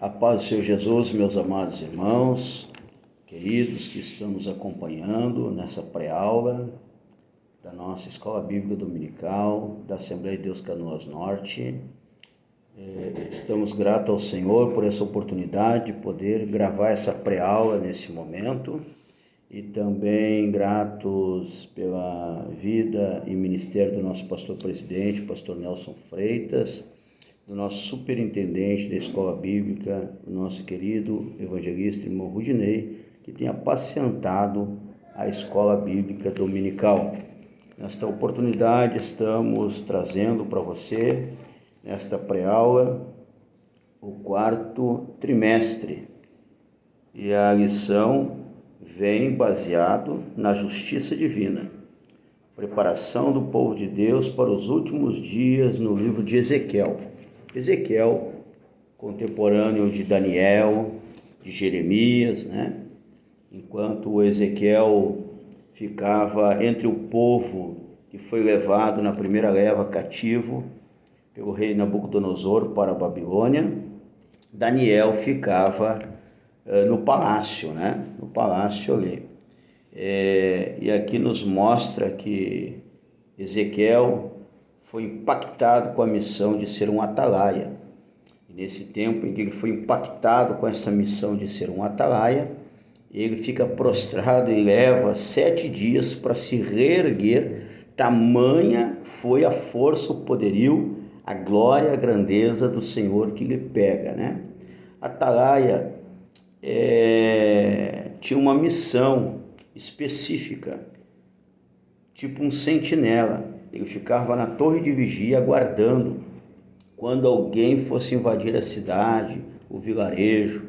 A paz do Senhor Jesus, meus amados irmãos, queridos que estão nos acompanhando nessa pré-aula da nossa Escola Bíblica Dominical da Assembleia de Deus Canoas Norte. Estamos gratos ao Senhor por essa oportunidade de poder gravar essa pré-aula nesse momento e também gratos pela vida e ministério do nosso pastor-presidente, pastor Nelson Freitas, do nosso superintendente da Escola Bíblica, o nosso querido evangelista irmão Rudinei, que tem apacientado a Escola Bíblica Dominical. Nesta oportunidade estamos trazendo para você, nesta pré-aula, o quarto trimestre. E a lição vem baseado na justiça divina. Preparação do povo de Deus para os últimos dias no livro de Ezequiel. Ezequiel, contemporâneo de Daniel, de Jeremias, Enquanto o Ezequiel ficava entre o povo que foi levado na primeira leva cativo pelo rei Nabucodonosor para a Babilônia, Daniel ficava no palácio, No palácio ali. E aqui nos mostra que Ezequiel foi impactado com a missão de ser um atalaia. E nesse tempo em que ele foi impactado com essa missão de ser um atalaia, ele fica prostrado e leva 7 dias para se reerguer. Tamanha foi a força, o poderio, a glória, a grandeza do Senhor que lhe pega, Atalaia tinha uma missão específica, tipo um sentinela. Ele ficava na torre de vigia aguardando quando alguém fosse invadir a cidade, o vilarejo.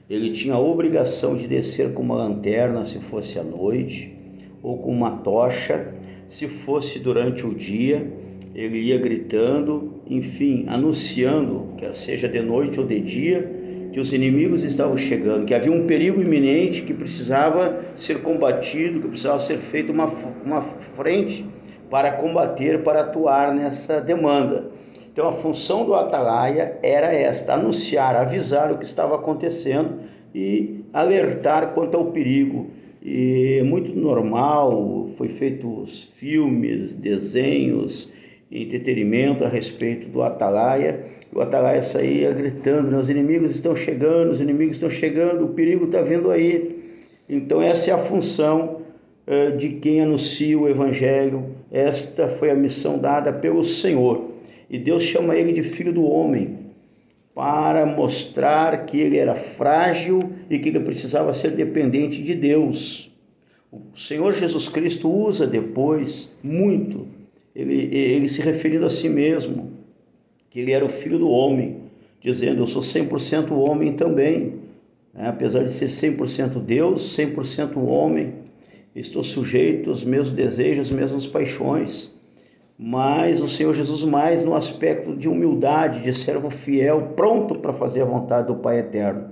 Ele tinha a obrigação de descer com uma lanterna se fosse à noite, ou com uma tocha se fosse durante o dia. Ele ia gritando, enfim, anunciando, quer seja de noite ou de dia, que os inimigos estavam chegando, que havia um perigo iminente que precisava ser combatido, que precisava ser feita uma frente para combater, para atuar nessa demanda. Então a função do atalaia era esta: anunciar, avisar o que estava acontecendo e alertar quanto ao perigo. E muito normal, foi feitos filmes, desenhos, entretenimento a respeito do atalaia. O atalaia saía gritando, os inimigos estão chegando, o perigo está vindo aí. Então essa é a função de quem anuncia o Evangelho. Esta foi a missão dada pelo Senhor. E Deus chama ele de filho do homem, para mostrar que ele era frágil e que ele precisava ser dependente de Deus. O Senhor Jesus Cristo usa depois muito, ele se referindo a si mesmo, que ele era o filho do homem, dizendo: eu sou 100% homem também, apesar de ser 100% Deus, 100% homem, estou sujeito aos mesmos desejos, às mesmas paixões. Mas o Senhor Jesus mais no aspecto de humildade, de servo fiel, pronto para fazer a vontade do Pai Eterno.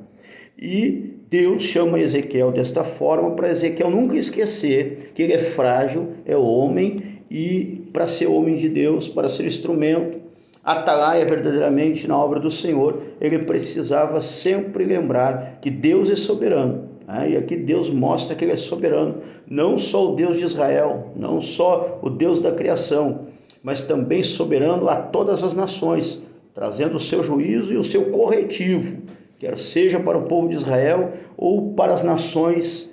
E Deus chama Ezequiel desta forma, para Ezequiel nunca esquecer que ele é frágil, é homem, e para ser homem de Deus, para ser instrumento, atalaia verdadeiramente na obra do Senhor, ele precisava sempre lembrar que Deus é soberano. E aqui Deus mostra que ele é soberano, não só o Deus de Israel, não só o Deus da criação, mas também soberano a todas as nações, trazendo o seu juízo e o seu corretivo, quer seja para o povo de Israel ou para as nações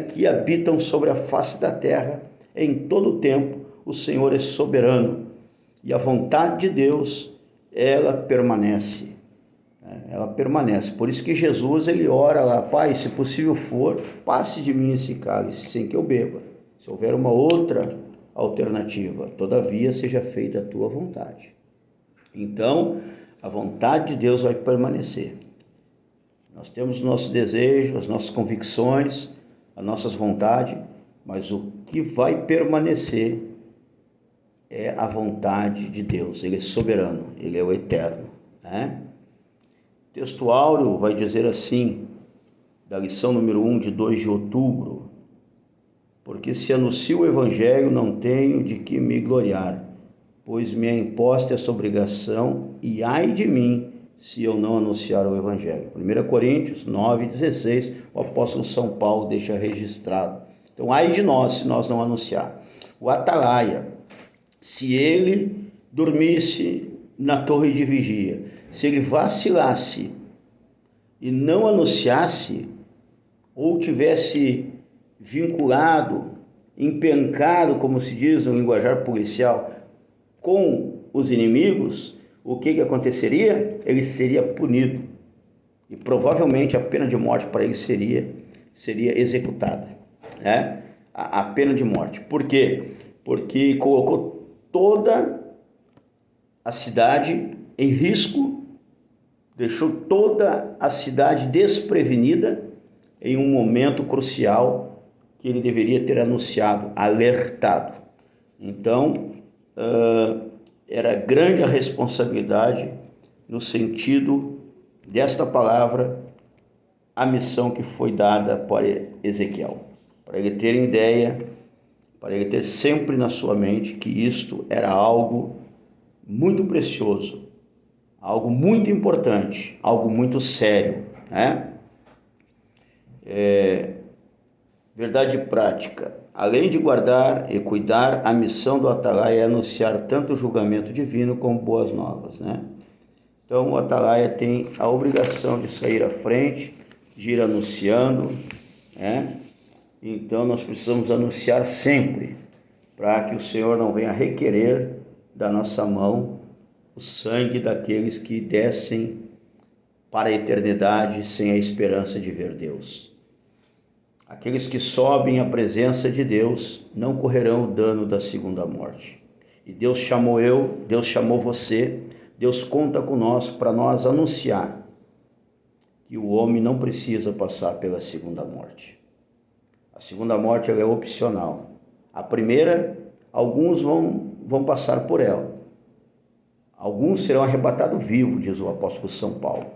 que habitam sobre a face da terra. Em todo o tempo o Senhor é soberano e a vontade de Deus, ela permanece. Ela permanece. Por isso que Jesus, ele ora lá: Pai, se possível for, passe de mim esse cálice sem que eu beba. Se houver uma outra alternativa, todavia seja feita a tua vontade. Então, a vontade de Deus vai permanecer. Nós temos os nossos desejos, as nossas convicções, as nossas vontades, mas o que vai permanecer é a vontade de Deus. Ele é soberano, ele é o eterno, O texto áureo vai dizer assim, da lição número 1 de 2 de outubro: porque se anuncio o Evangelho, não tenho de que me gloriar, pois me é imposta essa obrigação, e ai de mim, se eu não anunciar o Evangelho. 1 Coríntios 9,16, o apóstolo São Paulo deixa registrado. Então, ai de nós se nós não anunciar. O atalaia, se ele dormisse na torre de vigia, se ele vacilasse e não anunciasse, ou tivesse vinculado, empencado, como se diz no linguajar policial, com os inimigos, o que aconteceria? Ele seria punido. E provavelmente a pena de morte para ele seria executada, né? A pena de morte. Por quê? Porque colocou toda a cidade em risco, deixou toda a cidade desprevenida em um momento crucial que ele deveria ter anunciado, alertado. Então, era grande a responsabilidade no sentido desta palavra, a missão que foi dada para Ezequiel, para ele ter ideia, para ele ter sempre na sua mente que isto era algo muito precioso, algo muito importante, algo muito sério, né? Verdade prática. Além de guardar e cuidar, a missão do atalaia é anunciar tanto o julgamento divino como boas novas, né? Então o atalaia tem a obrigação de sair à frente, de ir anunciando, né? Então nós precisamos anunciar sempre, para que o Senhor não venha requerer da nossa mão o sangue daqueles que descem para a eternidade sem a esperança de ver Deus. Aqueles que sobem à presença de Deus não correrão o dano da segunda morte. E Deus chamou eu, Deus chamou você, Deus conta com nós para nós anunciar que o homem não precisa passar pela segunda morte. A segunda morte ela é opcional. A primeira, alguns vão passar por ela. Alguns serão arrebatados vivos, diz o apóstolo São Paulo.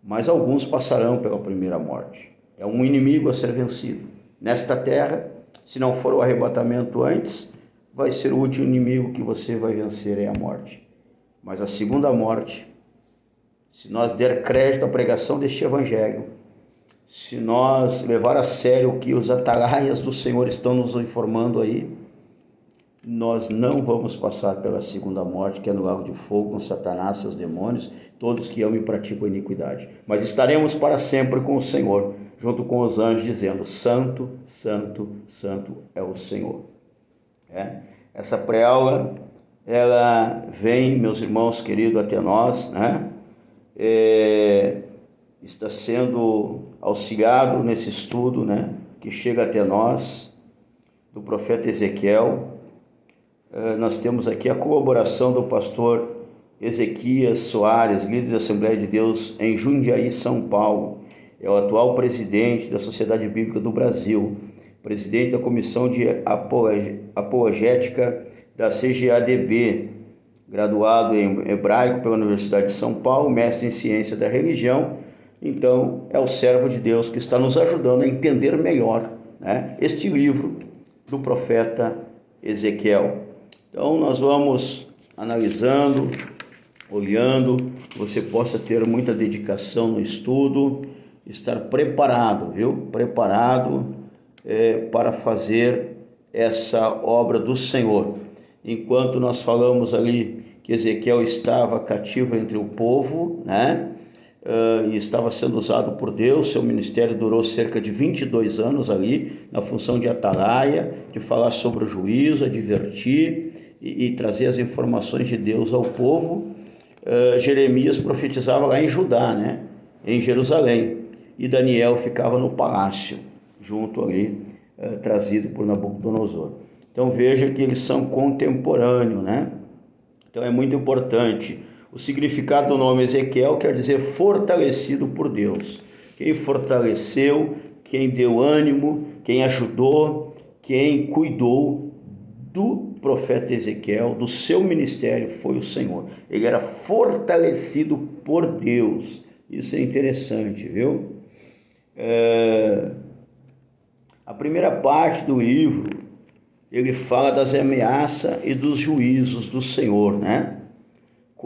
Mas alguns passarão pela primeira morte. É um inimigo a ser vencido. Nesta terra, se não for o arrebatamento antes, vai ser o último inimigo que você vai vencer, é a morte. Mas a segunda morte, se nós der crédito à pregação deste evangelho, se nós levar a sério o que os atalaias do Senhor estão nos informando aí, nós não vamos passar pela segunda morte, que é no lago de fogo, com Satanás, seus demônios, todos que amam e praticam iniquidade. Mas estaremos para sempre com o Senhor, junto com os anjos, dizendo: Santo, Santo, Santo é o Senhor. Essa pré-aula, ela vem, meus irmãos queridos, até nós, né? Está sendo auxiliado nesse estudo, né? Que chega até nós, do profeta Ezequiel. Nós temos aqui a colaboração do pastor Ezequias Soares, líder da Assembleia de Deus em Jundiaí, São Paulo. É o atual presidente da Sociedade Bíblica do Brasil, presidente da Comissão de Apologética da CGADB, graduado em hebraico pela Universidade de São Paulo, mestre em ciência da religião. Então, é o servo de Deus que está nos ajudando a entender melhor, né, este livro do profeta Ezequiel. Então, nós vamos analisando, olhando, que você possa ter muita dedicação no estudo, estar preparado, viu? Preparado para fazer essa obra do Senhor. Enquanto nós falamos ali que Ezequiel estava cativo entre o povo, né? E estava sendo usado por Deus, seu ministério durou cerca de 22 anos ali, na função de atalaia, de falar sobre o juízo, advertir e trazer as informações de Deus ao povo. Jeremias profetizava lá em Judá, né? Em Jerusalém, e Daniel ficava no palácio, junto ali, trazido por Nabucodonosor. Então veja que eles são contemporâneos, né? Então é muito importante. O significado do nome Ezequiel quer dizer fortalecido por Deus. Quem fortaleceu, quem deu ânimo, quem ajudou, quem cuidou do profeta Ezequiel, do seu ministério, foi o Senhor. Ele era fortalecido por Deus. Isso é interessante, viu? A primeira parte do livro, ele fala das ameaças e dos juízos do Senhor, né?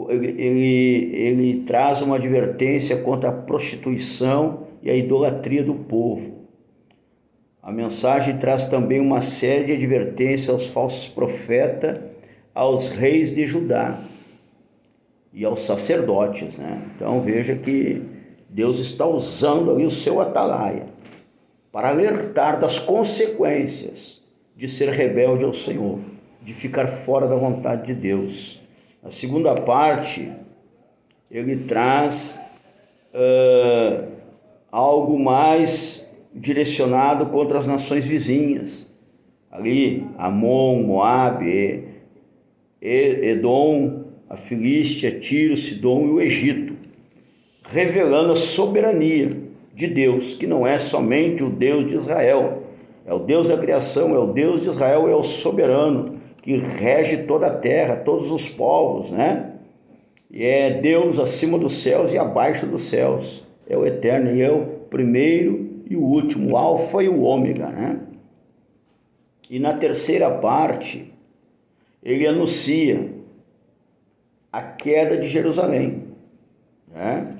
ele traz uma advertência contra a prostituição e a idolatria do povo. A mensagem traz também uma série de advertências aos falsos profetas, aos reis de Judá e aos sacerdotes, né? Então veja que Deus está usando ali o seu atalaia para alertar das consequências de ser rebelde ao Senhor, de ficar fora da vontade de Deus. A segunda parte, ele traz algo mais direcionado contra as nações vizinhas. Ali, Amon, Moabe, Edom, a Filístia, Tiro, Sidom e o Egito, revelando a soberania de Deus, que não é somente o Deus de Israel, é o Deus da criação, é o Deus de Israel, é o soberano, que rege toda a terra, todos os povos, né? E é Deus acima dos céus e abaixo dos céus, é o eterno, e é o primeiro e o último, o alfa e o ômega, né? E na terceira parte, ele anuncia a queda de Jerusalém, né?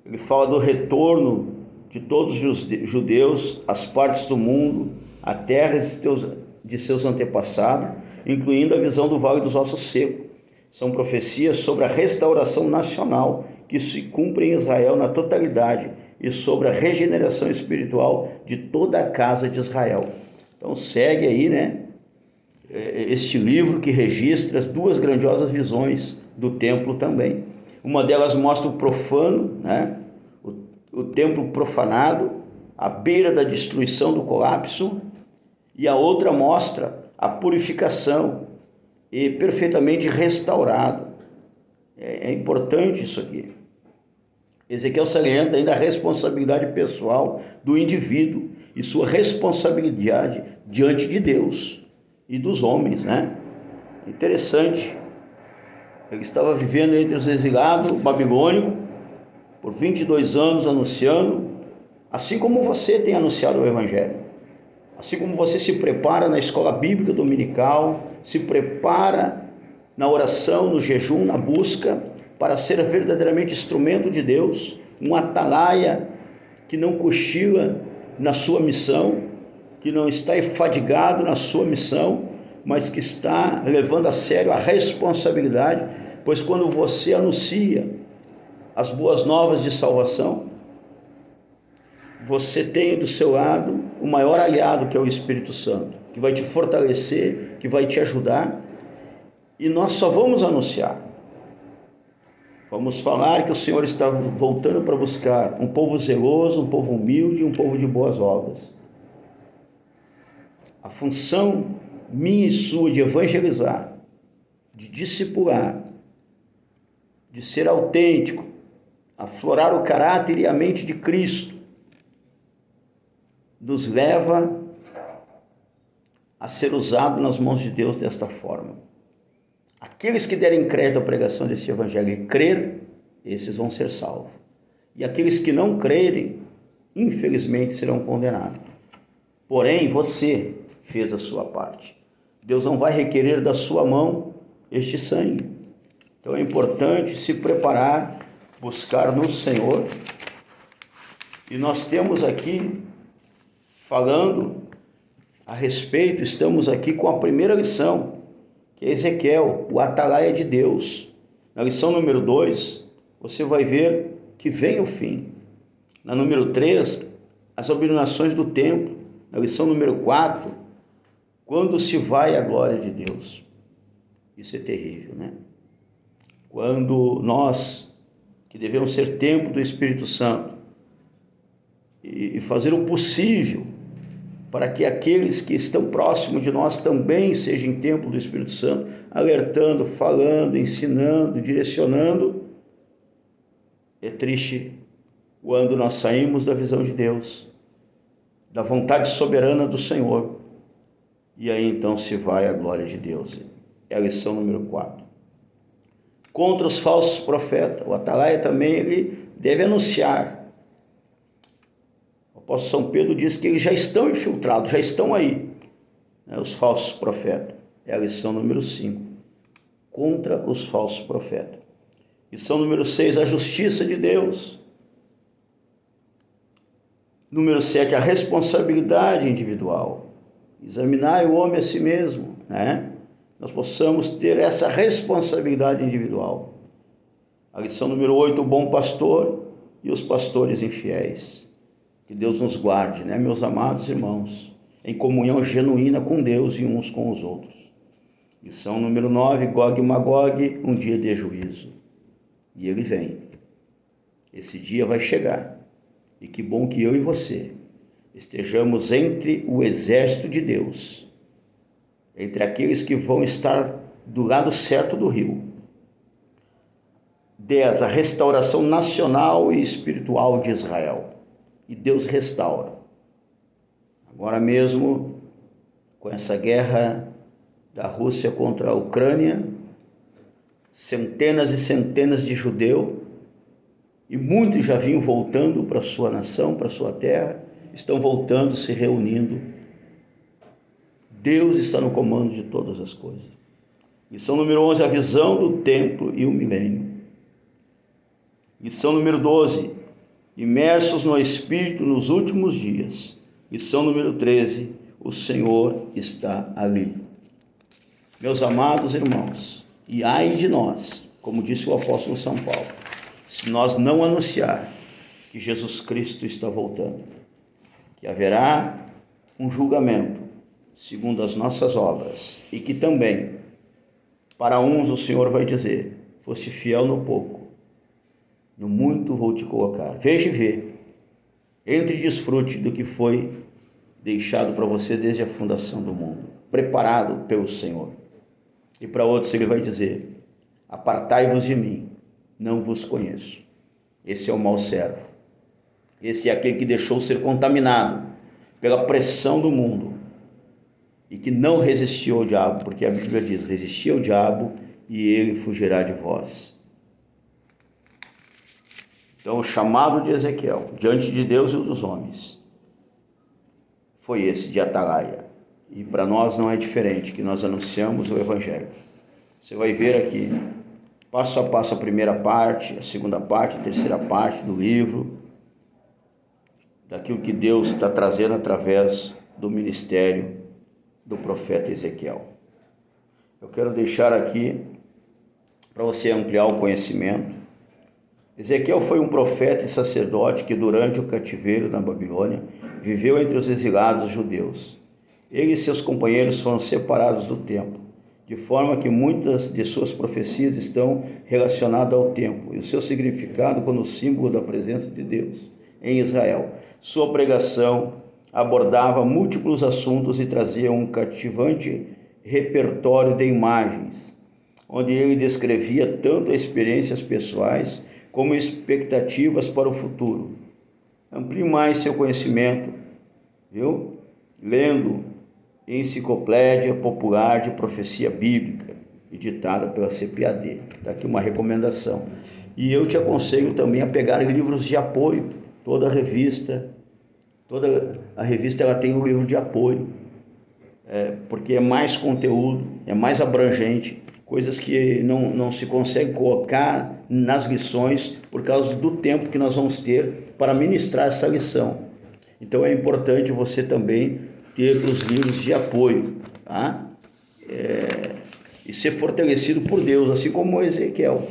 Ele fala do retorno de todos os judeus às partes do mundo, à terra de seus antepassados, incluindo a visão do Vale dos Ossos Secos. São profecias sobre a restauração nacional que se cumpre em Israel na totalidade e sobre a regeneração espiritual de toda a casa de Israel. Então segue aí, né, este livro que registra as duas grandiosas visões do templo também. Uma delas mostra o profano, né, o templo profanado, à beira da destruição, do colapso, e a outra mostra a purificação e perfeitamente restaurado. É importante isso aqui. Ezequiel salienta ainda a responsabilidade pessoal do indivíduo e sua responsabilidade diante de Deus e dos homens, né? Interessante. Ele estava vivendo entre os exilados babilônicos por 22 anos anunciando, assim como você tem anunciado o Evangelho. Assim como você se prepara na escola bíblica dominical, se prepara na oração, no jejum, na busca, para ser verdadeiramente instrumento de Deus, um atalaia que não cochila na sua missão, que não está enfadigado na sua missão, mas que está levando a sério a responsabilidade, pois quando você anuncia as boas novas de salvação, você tem do seu lado o maior aliado, que é o Espírito Santo, que vai te fortalecer, que vai te ajudar, e nós só vamos anunciar. Vamos falar que o Senhor está voltando para buscar um povo zeloso, um povo humilde e um povo de boas obras. A função minha e sua de evangelizar, de discipular, de ser autêntico, aflorar o caráter e a mente de Cristo, nos leva a ser usado nas mãos de Deus desta forma. Aqueles que derem crédito à pregação desse evangelho e crer, esses vão ser salvos. E aqueles que não crerem, infelizmente serão condenados. Porém, você fez a sua parte. Deus não vai requerer da sua mão este sangue. Então é importante se preparar, buscar no Senhor. E nós temos aqui, falando a respeito, estamos aqui com a primeira lição, que é Ezequiel, o atalaia de Deus. Na lição número 2, você vai ver que vem o fim. Na número 3, as abominações do templo. Na lição número 4, quando se vai a glória de Deus. Isso é terrível, né? Quando nós, que devemos ser templo do Espírito Santo, e fazer o possível para que aqueles que estão próximos de nós também sejam templo do Espírito Santo, alertando, falando, ensinando, direcionando. É triste quando nós saímos da visão de Deus, da vontade soberana do Senhor, e aí então se vai a glória de Deus. É a lição número 4. Contra os falsos profetas, o atalaia também ele deve anunciar. O apóstolo São Pedro diz que eles já estão infiltrados, já estão aí, né, os falsos profetas. É a lição número 5. contra os falsos profetas. Lição número 6, a justiça de Deus. Número 7, a responsabilidade individual. Examinar o homem a si mesmo, né? Nós possamos ter essa responsabilidade individual. A lição número 8, o bom pastor e os pastores infiéis. Que Deus nos guarde, né, meus amados irmãos, em comunhão genuína com Deus e uns com os outros. Lição número 9, Gog e Magog, um dia de juízo. E ele vem. Esse dia vai chegar. E que bom que eu e você estejamos entre o exército de Deus, entre aqueles que vão estar do lado certo do rio. 10, a restauração nacional e espiritual de Israel. E Deus restaura. Agora mesmo, com essa guerra da Rússia contra a Ucrânia, centenas e centenas de judeus, e muitos já vinham voltando para a sua nação, para a sua terra, estão voltando, se reunindo. Deus está no comando de todas as coisas. Lição número 11, a visão do templo e o milênio. Lição número 12, imersos no Espírito nos últimos dias. Lição número 13, o Senhor está ali. Meus amados irmãos, e ai de nós, como disse o apóstolo São Paulo, se nós não anunciar que Jesus Cristo está voltando, que haverá um julgamento segundo as nossas obras, e que também, para uns o Senhor vai dizer, foste fiel no pouco, no muito vou te colocar. Veja e vê, entre e desfrute do que foi deixado para você desde a fundação do mundo, preparado pelo Senhor. E para outros ele vai dizer, apartai-vos de mim, não vos conheço. Esse é o mau servo. Esse é aquele que deixou ser contaminado pela pressão do mundo e que não resistiu ao diabo, porque a Bíblia diz, resistiu ao diabo e ele fugirá de vós. Então o chamado de Ezequiel, diante de Deus e dos homens, foi esse de atalaia. E para nós não é diferente, que nós anunciamos o Evangelho. Você vai ver aqui, passo a passo, a primeira parte, a segunda parte, a terceira parte do livro, daquilo que Deus está trazendo através do ministério do profeta Ezequiel. Eu quero deixar aqui, para você ampliar o conhecimento, Ezequiel foi um profeta e sacerdote que durante o cativeiro na Babilônia viveu entre os exilados judeus. Ele e seus companheiros foram separados do templo, de forma que muitas de suas profecias estão relacionadas ao templo e o seu significado como símbolo da presença de Deus em Israel. Sua pregação abordava múltiplos assuntos e trazia um cativante repertório de imagens, onde ele descrevia tanto experiências pessoais como expectativas para o futuro. Amplie mais seu conhecimento, viu? Lendo Enciclopédia Popular de Profecia Bíblica, editada pela CPAD. Está aqui uma recomendação. E eu te aconselho também a pegar livros de apoio. Toda a revista ela tem um livro de apoio, porque é mais conteúdo, é mais abrangente, coisas que não se consegue colocar nas lições por causa do tempo que nós vamos ter para ministrar essa lição. Então é importante você também ter os livros de apoio, tá? E ser fortalecido por Deus, assim como Ezequiel,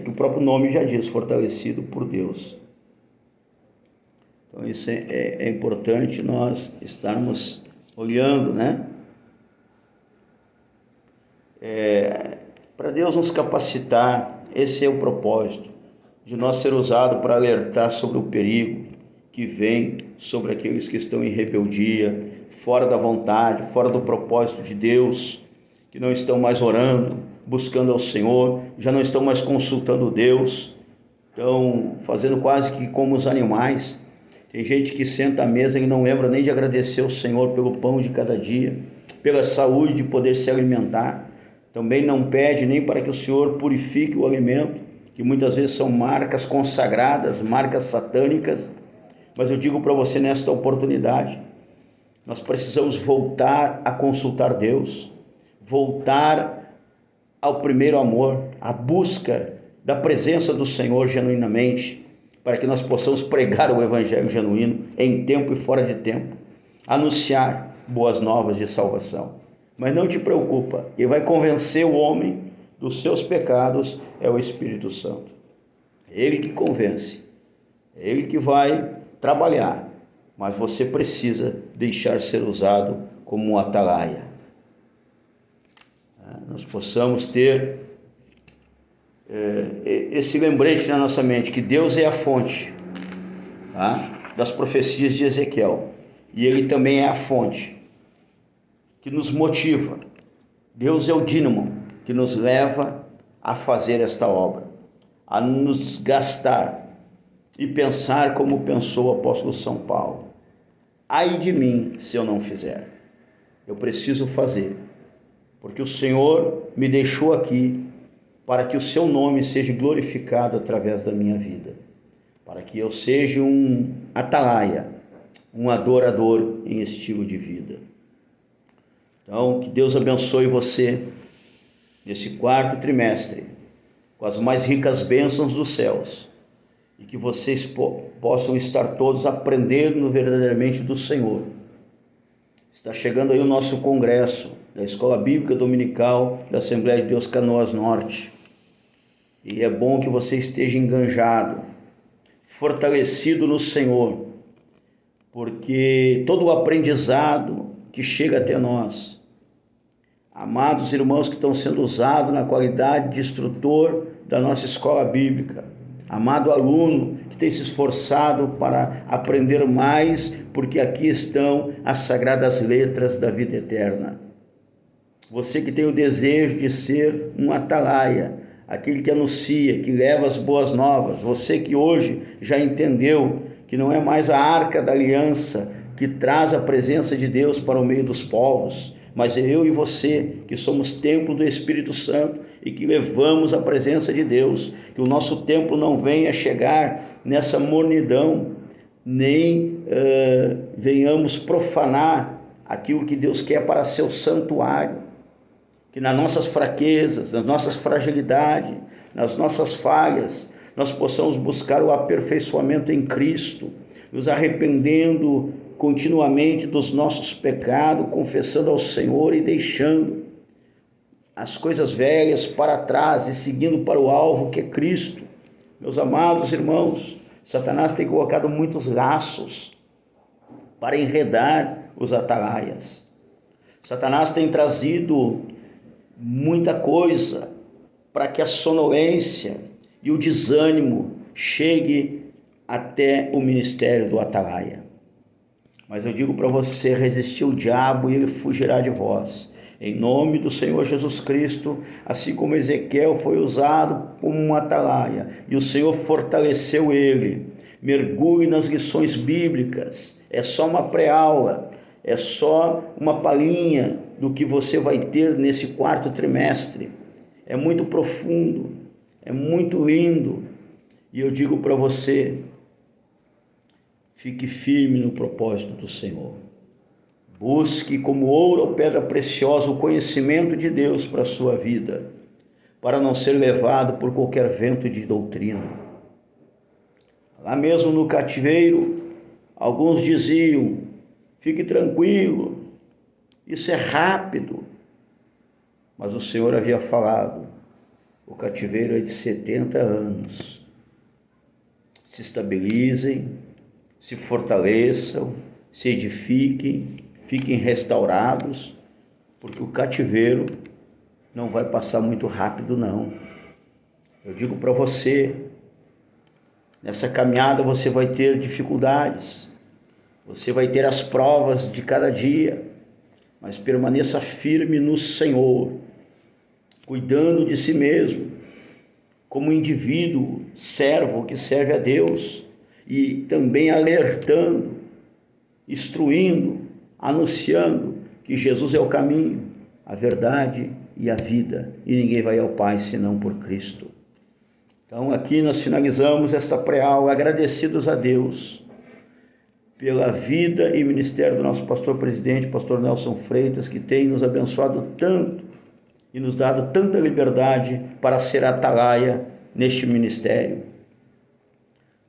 que o próprio nome já diz, fortalecido por Deus. Então isso é importante nós estarmos olhando, né? Para Deus nos capacitar, esse é o propósito, de nós ser usado para alertar sobre o perigo que vem sobre aqueles que estão em rebeldia, fora da vontade, fora do propósito de Deus, que não estão mais orando, buscando ao Senhor, já não estão mais consultando Deus, estão fazendo quase que como os animais. Tem gente que senta à mesa e não lembra nem de agradecer ao Senhor pelo pão de cada dia, pela saúde de poder se alimentar. Também não pede nem para que o Senhor purifique o alimento, que muitas vezes são marcas consagradas, marcas satânicas. Mas eu digo para você nesta oportunidade, nós precisamos voltar a consultar Deus, voltar ao primeiro amor, à busca da presença do Senhor genuinamente, para que nós possamos pregar o evangelho genuíno em tempo e fora de tempo, anunciar boas novas de salvação. Mas não te preocupa, quem vai convencer o homem dos seus pecados é o Espírito Santo. É Ele que convence, é Ele que vai trabalhar, mas você precisa deixar ser usado como um atalaia. Nós possamos ter esse lembrete na nossa mente, que Deus é a fonte, tá, das profecias de Ezequiel, e Ele também é a fonte que nos motiva. Deus é o dínamo que nos leva a fazer esta obra, a nos gastar e pensar como pensou o apóstolo São Paulo. Ai de mim se eu não fizer. Eu preciso fazer, porque o Senhor me deixou aqui para que o seu nome seja glorificado através da minha vida, para que eu seja um atalaia, um adorador em estilo de vida. Então, que Deus abençoe você nesse quarto trimestre, com as mais ricas bênçãos dos céus, e que vocês possam estar todos aprendendo verdadeiramente do Senhor. Está chegando aí o nosso congresso da Escola Bíblica Dominical da Assembleia de Deus Canoas Norte, e é bom que você esteja enganjado, fortalecido no Senhor, porque todo o aprendizado que chega até nós, amados irmãos que estão sendo usados na qualidade de instrutor da nossa escola bíblica, amado aluno que tem se esforçado para aprender mais, porque aqui estão as sagradas letras da vida eterna. Você que tem o desejo de ser um atalaia, aquele que anuncia, que leva as boas novas, você que hoje já entendeu que não é mais a arca da aliança que traz a presença de Deus para o meio dos povos, mas é eu e você que somos templo do Espírito Santo e que levamos a presença de Deus, que o nosso templo não venha chegar nessa mornidão, nem venhamos profanar aquilo que Deus quer para seu santuário, que nas nossas fraquezas, nas nossas fragilidades, nas nossas falhas, nós possamos buscar o aperfeiçoamento em Cristo, nos arrependendo continuamente dos nossos pecados, confessando ao Senhor e deixando as coisas velhas para trás e seguindo para o alvo que é Cristo. Meus amados irmãos, Satanás tem colocado muitos laços para enredar os atalaias. Satanás tem trazido muita coisa para que a sonolência e o desânimo chegue até o ministério do atalaia. Mas eu digo para você, resistir o diabo e ele fugirá de vós. Em nome do Senhor Jesus Cristo, assim como Ezequiel foi usado como um atalaia, e o Senhor fortaleceu ele. Mergulhe nas lições bíblicas, é só uma pré-aula, é só uma palhinha do que você vai ter nesse quarto trimestre. É muito profundo, é muito lindo, e eu digo para você, fique firme no propósito do Senhor. Busque como ouro ou pedra preciosa o conhecimento de Deus para a sua vida, para não ser levado por qualquer vento de doutrina. Lá mesmo no cativeiro, alguns diziam, fique tranquilo, isso é rápido. Mas o Senhor havia falado, o cativeiro é de 70 anos. Se estabilizem, se fortaleçam, se edifiquem, fiquem restaurados, porque o cativeiro não vai passar muito rápido, não. Eu digo para você, nessa caminhada você vai ter dificuldades, você vai ter as provas de cada dia, mas permaneça firme no Senhor, cuidando de si mesmo, como indivíduo, servo que serve a Deus, e também alertando, instruindo, anunciando que Jesus é o caminho, a verdade e a vida, e ninguém vai ao Pai senão por Cristo. Então aqui nós finalizamos esta pré-aula agradecidos a Deus pela vida e ministério do nosso pastor presidente, pastor Nelson Freitas, que tem nos abençoado tanto e nos dado tanta liberdade para ser atalaia neste ministério.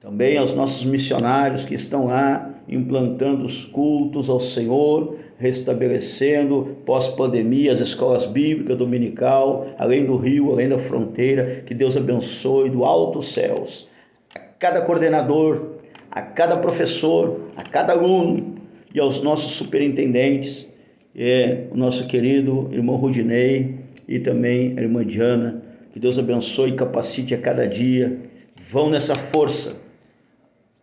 Também aos nossos missionários que estão lá implantando os cultos ao Senhor, restabelecendo pós-pandemia as escolas bíblicas dominical, além do rio, além da fronteira. Que Deus abençoe do alto dos céus a cada coordenador, a cada professor, a cada aluno e aos nossos superintendentes, o nosso querido irmão Rudinei e também a irmã Diana. Que Deus abençoe e capacite a cada dia. Vão nessa força.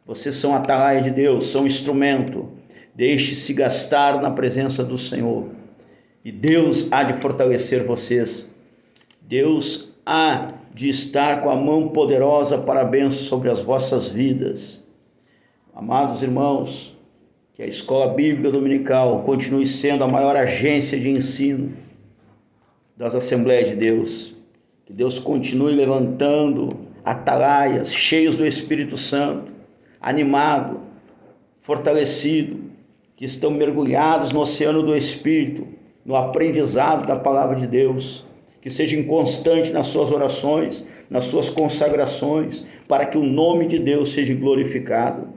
Vocês são atalaia de Deus, são instrumento. Deixe-se gastar na presença do Senhor. E Deus há de fortalecer vocês. Deus há de estar com a mão poderosa para a bênção sobre as vossas vidas. Amados irmãos, que a Escola Bíblica Dominical continue sendo a maior agência de ensino das Assembleias de Deus. Que Deus continue levantando atalaias, cheios do Espírito Santo, animado, fortalecido, que estão mergulhados no oceano do Espírito, no aprendizado da Palavra de Deus, que sejam constantes nas suas orações, nas suas consagrações, para que o nome de Deus seja glorificado.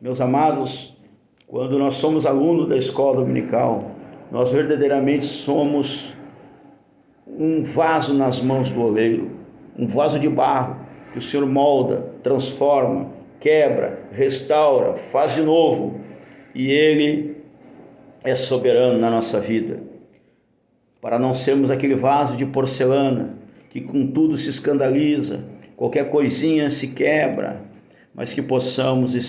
Meus amados, quando nós somos alunos da escola dominical, nós verdadeiramente somos um vaso nas mãos do oleiro, um vaso de barro que o Senhor molda, transforma, quebra, restaura, faz de novo, e Ele é soberano na nossa vida, para não sermos aquele vaso de porcelana que com tudo se escandaliza, qualquer coisinha se quebra, mas que possamos